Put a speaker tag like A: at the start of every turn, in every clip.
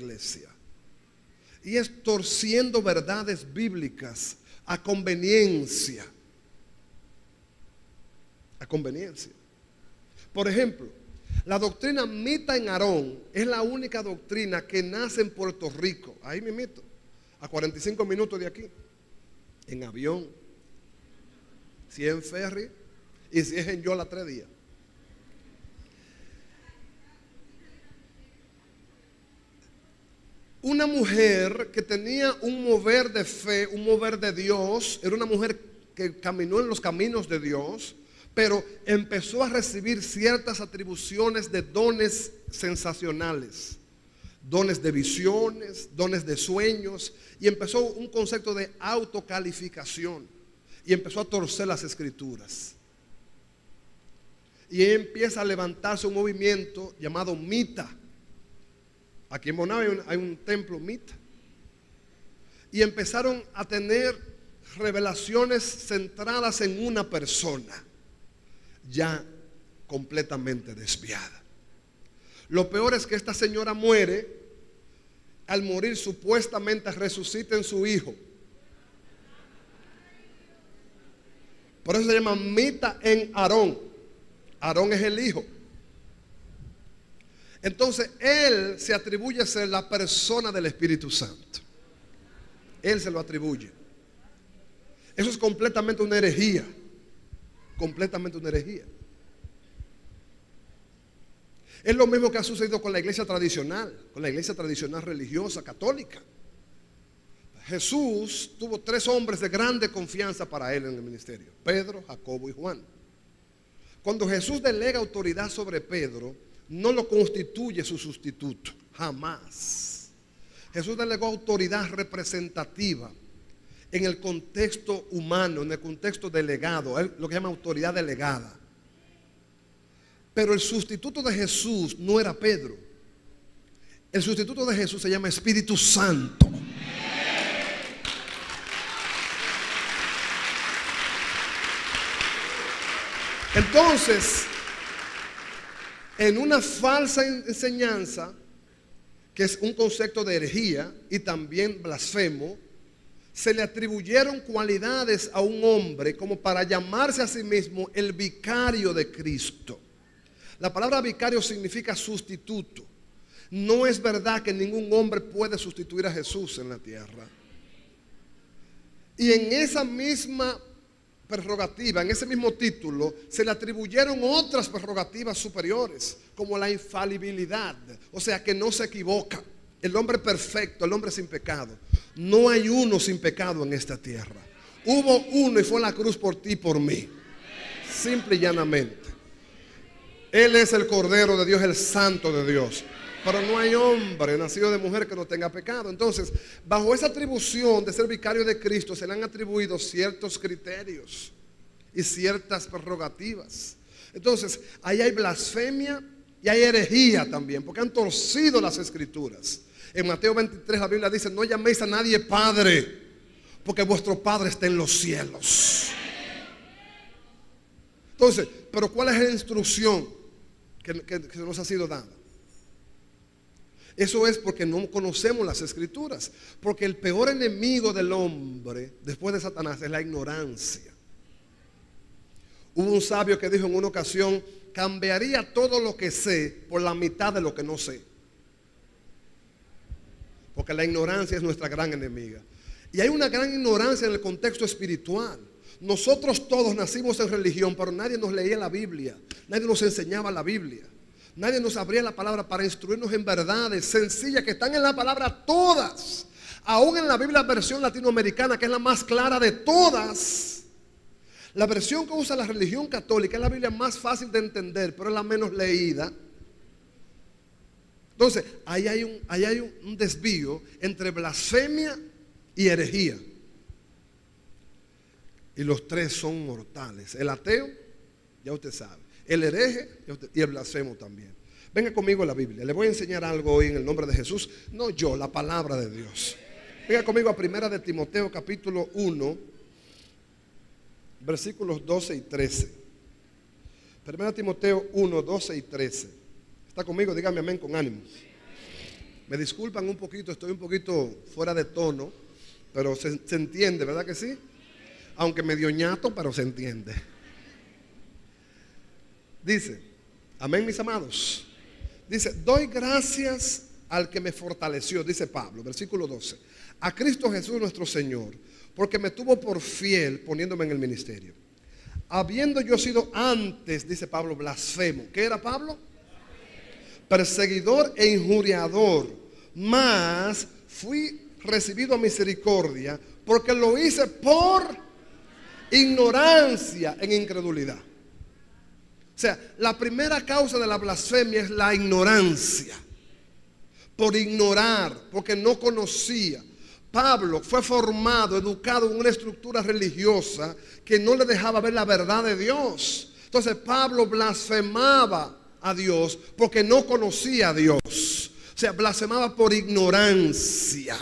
A: iglesia. Y es torciendo verdades bíblicas a conveniencia. A conveniencia. Por ejemplo, la doctrina mita en Aarón es la única doctrina que nace en Puerto Rico. Ahí mismito, a 45 minutos de aquí. En avión. Si es en ferry. Y si es en Yola 3 días. Una mujer que tenía un mover de fe, un mover de Dios, era una mujer que caminó en los caminos de Dios, pero empezó a recibir ciertas atribuciones de dones sensacionales, dones de visiones, dones de sueños, y empezó un concepto de autocalificación, y empezó a torcer las escrituras. Y empieza a levantarse un movimiento llamado Mita. Aquí en Bonao hay un templo Mita. Y empezaron a tener revelaciones centradas en una persona, ya completamente desviada. Lo peor es que esta señora muere. Al morir supuestamente resucita en su hijo. Por eso se llama Mita en Aarón. Aarón es el hijo. Entonces él se atribuye a ser la persona del Espíritu Santo. Él se lo atribuye. Eso es completamente una herejía. Completamente una herejía. Es lo mismo que ha sucedido con la iglesia tradicional, con la iglesia tradicional religiosa católica. Jesús tuvo 3 hombres de grande confianza para él en el ministerio: Pedro, Jacobo y Juan. Cuando Jesús delega autoridad sobre Pedro, no lo constituye su sustituto, jamás. Jesús delegó autoridad representativa en el contexto humano, en el contexto delegado, lo que llama autoridad delegada. Pero el sustituto de Jesús no era Pedro. El sustituto de Jesús se llama Espíritu Santo. Entonces, en una falsa enseñanza, que es un concepto de herejía y también blasfemo, se le atribuyeron cualidades a un hombre como para llamarse a sí mismo el vicario de Cristo. La palabra vicario significa sustituto. No es verdad que ningún hombre puede sustituir a Jesús en la tierra. Y en esa misma prerrogativa, en ese mismo título, se le atribuyeron otras prerrogativas superiores, como la infalibilidad, o sea, que no se equivoca. El hombre perfecto, el hombre sin pecado. No hay uno sin pecado en esta tierra. Hubo uno y fue la cruz por ti y por mí. Simple y llanamente. Él es el Cordero de Dios, el Santo de Dios. Pero no hay hombre nacido de mujer que no tenga pecado. Entonces, bajo esa atribución de ser vicario de Cristo, se le han atribuido ciertos criterios y ciertas prerrogativas. Entonces, ahí hay blasfemia y hay herejía también, porque han torcido las escrituras. En Mateo 23 la Biblia dice: no llaméis a nadie Padre, porque vuestro Padre está en los cielos. Entonces, pero ¿cuál es la instrucción que nos ha sido dada? Eso es porque no conocemos las escrituras. Porque el peor enemigo del hombre, después de Satanás, es la ignorancia. Hubo un sabio que dijo en una ocasión: cambiaría todo lo que sé por la mitad de lo que no sé. Porque la ignorancia es nuestra gran enemiga. Y hay una gran ignorancia en el contexto espiritual. Nosotros todos nacimos en religión, pero nadie nos leía la Biblia. Nadie nos enseñaba la Biblia. Nadie nos abría la palabra para instruirnos en verdades sencillas que están en la palabra todas. Aún en la Biblia versión latinoamericana, que es la más clara de todas. La versión que usa la religión católica es la Biblia más fácil de entender, pero es la menos leída. Entonces, ahí hay un desvío entre blasfemia y herejía. Y los tres son mortales. El ateo, ya usted sabe. El hereje y el blasfemo también. Venga conmigo a la Biblia. Le voy a enseñar algo hoy en el nombre de Jesús. No yo, la palabra de Dios. Venga conmigo a 1 de Timoteo capítulo 1, versículos 12 y 13. 1 Timoteo 1, 12 y 13. ¿Está conmigo? Dígame amén con ánimo. Me disculpan un poquito, estoy un poquito fuera de tono, pero se entiende, ¿verdad que sí? Aunque medio ñato, pero se entiende. Dice, amén, mis amados. Dice, doy gracias al que me fortaleció, dice Pablo, versículo 12. A Cristo Jesús nuestro Señor, porque me tuvo por fiel poniéndome en el ministerio. Habiendo yo sido antes, dice Pablo, blasfemo. ¿Qué era Pablo? Perseguidor e injuriador, mas fui recibido a misericordia, porque lo hice por ignorancia en incredulidad. O sea, la primera causa de la blasfemia es la ignorancia. Por ignorar, porque no conocía. Pablo fue formado, educado en una estructura religiosa que no le dejaba ver la verdad de Dios. Entonces Pablo blasfemaba a Dios porque no conocía a Dios. O sea, blasfemaba por ignorancia.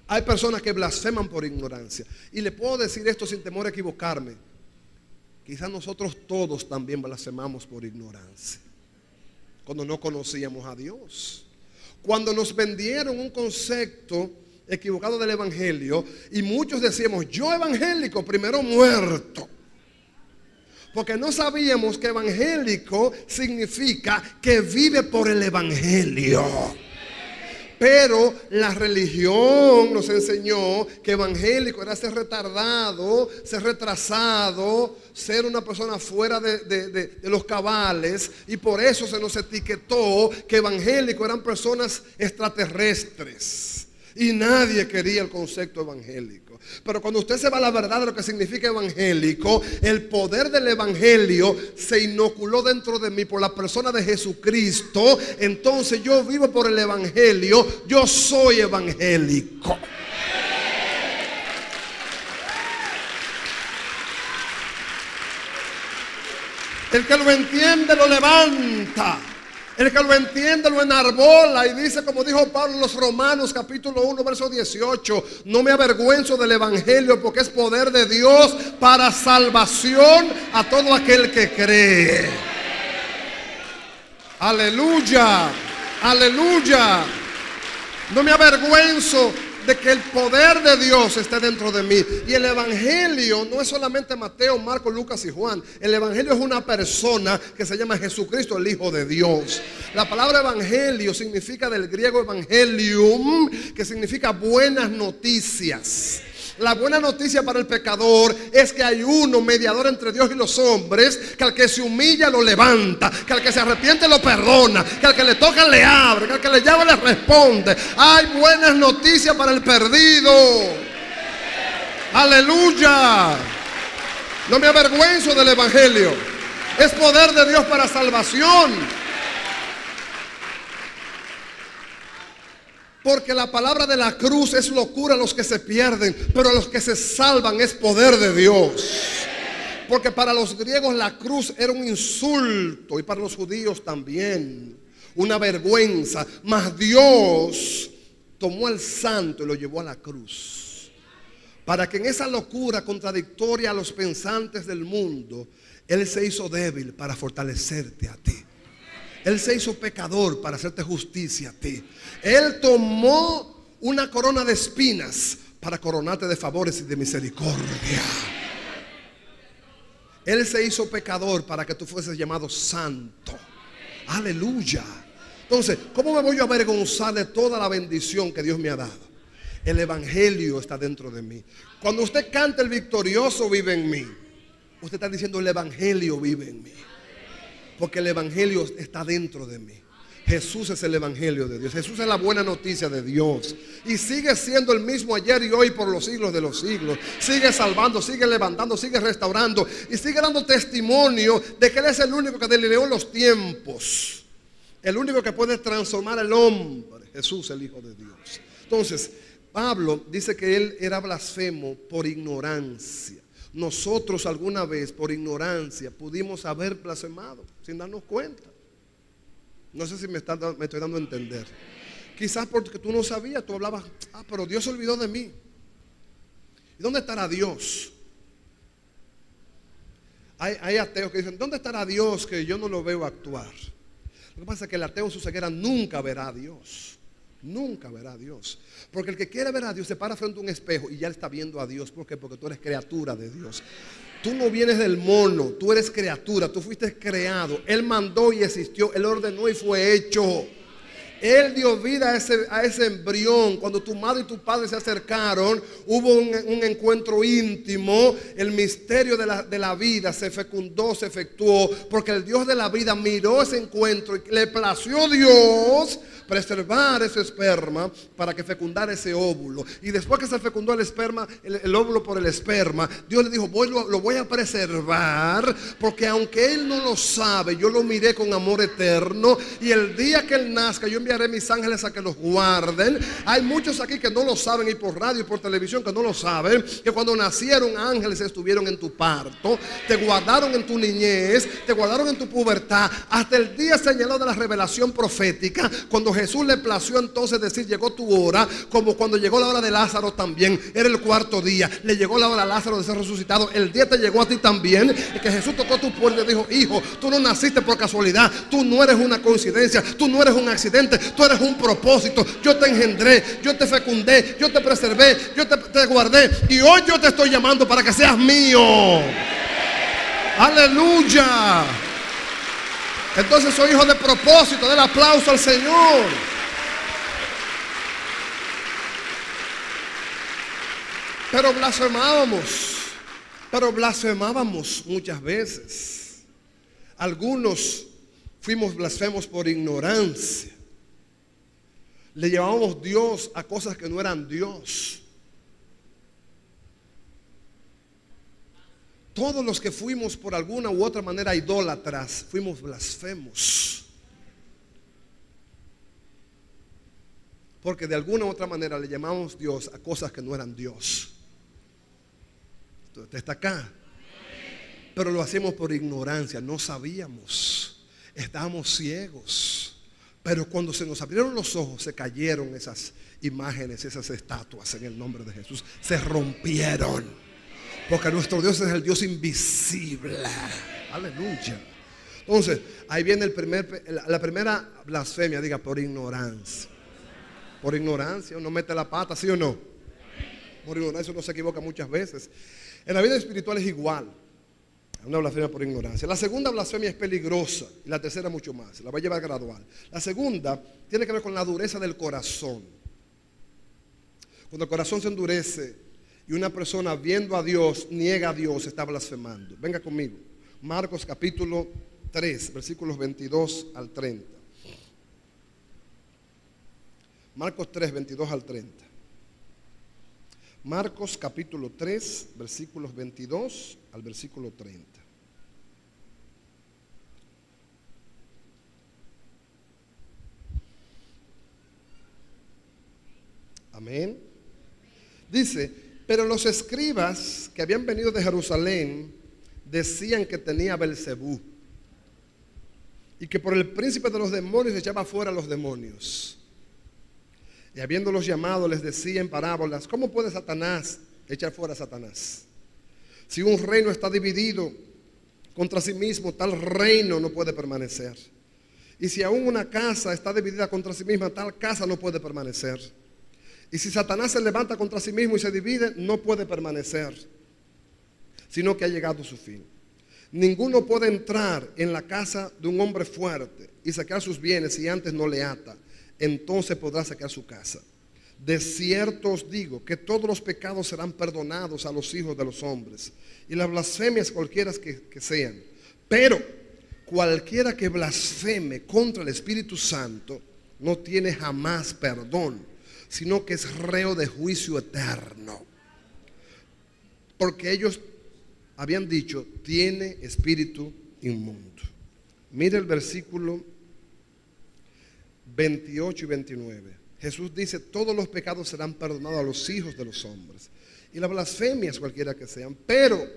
A: Hay personas que blasfeman por ignorancia. Y le puedo decir esto sin temor a equivocarme. Quizás nosotros todos también blasfemamos por ignorancia. Cuando no conocíamos a Dios. Cuando nos vendieron un concepto equivocado del evangelio. Y muchos decíamos, yo evangélico, primero muerto. Porque no sabíamos que evangélico significa que vive por el evangelio. Pero la religión nos enseñó que evangélico era ser retardado, ser retrasado, ser una persona fuera de los cabales. Y por eso se nos etiquetó que evangélico eran personas extraterrestres. Y nadie quería el concepto evangélico. Pero cuando usted se va a la verdad de lo que significa evangélico, el poder del evangelio se inoculó dentro de mí por la persona de Jesucristo. Entonces yo vivo por el evangelio, yo soy evangélico. El que lo entiende lo levanta. El que lo entiende lo enarbola y dice, como dijo Pablo en los Romanos capítulo 1 verso 18, no me avergüenzo del evangelio porque es poder de Dios para salvación a todo aquel que cree. Aleluya, aleluya. No me avergüenzo de que el poder de Dios esté dentro de mí. Y el evangelio no es solamente Mateo, Marcos, Lucas y Juan. El evangelio es una persona que se llama Jesucristo, el Hijo de Dios. La palabra evangelio significa del griego evangelium, que significa buenas noticias. La buena noticia para el pecador es que hay uno mediador entre Dios y los hombres, que al que se humilla lo levanta, que al que se arrepiente lo perdona, que al que le toca le abre, que al que le llama le responde. Hay buenas noticias para el perdido. Aleluya. No me avergüenzo del evangelio. Es poder de Dios para salvación. Porque la palabra de la cruz es locura a los que se pierden, pero a los que se salvan es poder de Dios. Porque para los griegos la cruz era un insulto y para los judíos también una vergüenza. Mas Dios tomó al santo y lo llevó a la cruz, para que en esa locura contradictoria a los pensantes del mundo, Él se hizo débil para fortalecerte a ti. Él se hizo pecador para hacerte justicia a ti. Él tomó una corona de espinas para coronarte de favores y de misericordia. Él se hizo pecador para que tú fueses llamado santo. Aleluya. Entonces, ¿cómo me voy a avergonzar de toda la bendición que Dios me ha dado? El evangelio está dentro de mí. Cuando usted canta el victorioso vive en mí, usted está diciendo el evangelio vive en mí. Porque el evangelio está dentro de mí. Jesús es el evangelio de Dios. Jesús es la buena noticia de Dios. Y sigue siendo el mismo ayer y hoy por los siglos de los siglos. Sigue salvando, sigue levantando, sigue restaurando. Y sigue dando testimonio de que Él es el único que delineó los tiempos. El único que puede transformar al hombre. Jesús, el Hijo de Dios. Entonces, Pablo dice que él era blasfemo por ignorancia. Nosotros alguna vez por ignorancia pudimos haber blasfemado sin darnos cuenta. No sé si me estoy dando a entender. Quizás porque tú no sabías, tú hablabas, pero Dios se olvidó de mí. ¿Y dónde estará Dios? Hay ateos que dicen, ¿dónde estará Dios que yo no lo veo actuar? Lo que pasa es que el ateo en su ceguera nunca verá a Dios. Nunca verá a Dios. Porque el que quiere ver a Dios se para frente a un espejo y ya está viendo a Dios. ¿Por qué? Porque tú eres criatura de Dios. Tú no vienes del mono, tú eres criatura, tú fuiste creado. Él mandó y existió, Él ordenó y fue hecho. Él dio vida a ese embrión. Cuando tu madre y tu padre se acercaron, hubo un encuentro íntimo. El misterio de la vida se fecundó, se efectuó, porque el Dios de la vida miró ese encuentro y le plació Dios preservar ese esperma para que fecundara ese óvulo. Y después que se fecundó el esperma, el óvulo por el esperma, Dios le dijo, lo voy a preservar, porque aunque él no lo sabe, yo lo miré con amor eterno, y el día que él nazca, yo enviaré mis ángeles a que los guarden. Hay muchos aquí que no lo saben, y por radio y por televisión que no lo saben, que cuando nacieron ángeles estuvieron en tu parto, te guardaron en tu niñez, te guardaron en tu pubertad, hasta el día señalado de la revelación profética, cuando Jesús le plació entonces decir, llegó tu hora, como cuando llegó la hora de Lázaro también, era el cuarto día, le llegó la hora a Lázaro de ser resucitado, el día te llegó a ti también, y que Jesús tocó tu puerta y dijo, hijo, tú no naciste por casualidad, tú no eres una coincidencia, tú no eres un accidente, tú eres un propósito, yo te engendré, yo te fecundé, yo te preservé, yo te guardé, y hoy yo te estoy llamando para que seas mío. Aleluya. Entonces soy hijo de propósito. Del aplauso al Señor. Pero blasfemábamos muchas veces. Algunos fuimos blasfemos por ignorancia. Le llevábamos Dios a cosas que no eran Dios. Todos los que fuimos por alguna u otra manera idólatras, fuimos blasfemos. Porque de alguna u otra manera le llamamos Dios a cosas que no eran Dios. Usted está acá. Pero lo hacemos por ignorancia, no sabíamos. Estábamos ciegos. Pero cuando se nos abrieron los ojos, se cayeron esas imágenes, esas estatuas en el nombre de Jesús. Se rompieron. Porque nuestro Dios es el Dios invisible. Aleluya. Entonces, ahí viene la primera blasfemia, diga, por ignorancia. Por ignorancia, uno mete la pata, ¿sí o no? Por ignorancia uno se equivoca muchas veces. En la vida espiritual es igual. Una blasfemia por ignorancia. La segunda blasfemia es peligrosa y la tercera mucho más. La va a llevar gradual. La segunda tiene que ver con la dureza del corazón. Cuando el corazón se endurece y una persona viendo a Dios, niega a Dios, está blasfemando. Venga conmigo. Marcos capítulo 3, versículos 22 al 30. Marcos 3, 22 al 30. Marcos capítulo 3, versículos 22 al versículo 30. Amén. Dice, pero los escribas que habían venido de Jerusalén decían que tenía Belcebú y que por el príncipe de los demonios echaba fuera a los demonios. Y habiéndolos llamado les decía en parábolas, ¿cómo puede Satanás echar fuera a Satanás? Si un reino está dividido contra sí mismo, tal reino no puede permanecer. Y si aún una casa está dividida contra sí misma, tal casa no puede permanecer. Y si Satanás se levanta contra sí mismo y se divide, no puede permanecer, sino que ha llegado su fin. Ninguno puede entrar en la casa de un hombre fuerte y sacar sus bienes si antes no le ata. Entonces podrá sacar su casa. De cierto os digo que todos los pecados serán perdonados a los hijos de los hombres y las blasfemias cualquiera que sean. Pero cualquiera que blasfeme contra el Espíritu Santo no tiene jamás perdón, sino que es reo de juicio eterno. Porque ellos habían dicho, tiene espíritu inmundo. Mire el versículo 28 y 29. Jesús dice, todos los pecados serán perdonados a los hijos de los hombres y las blasfemias cualquiera que sean, pero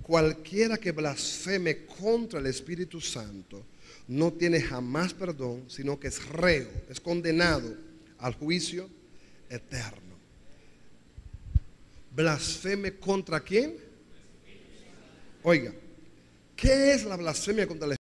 A: cualquiera que blasfeme contra el Espíritu Santo no tiene jamás perdón, sino que es reo, es condenado al juicio eterno. ¿Blasfeme contra quién? Oiga, ¿qué es la blasfemia contra el Espíritu?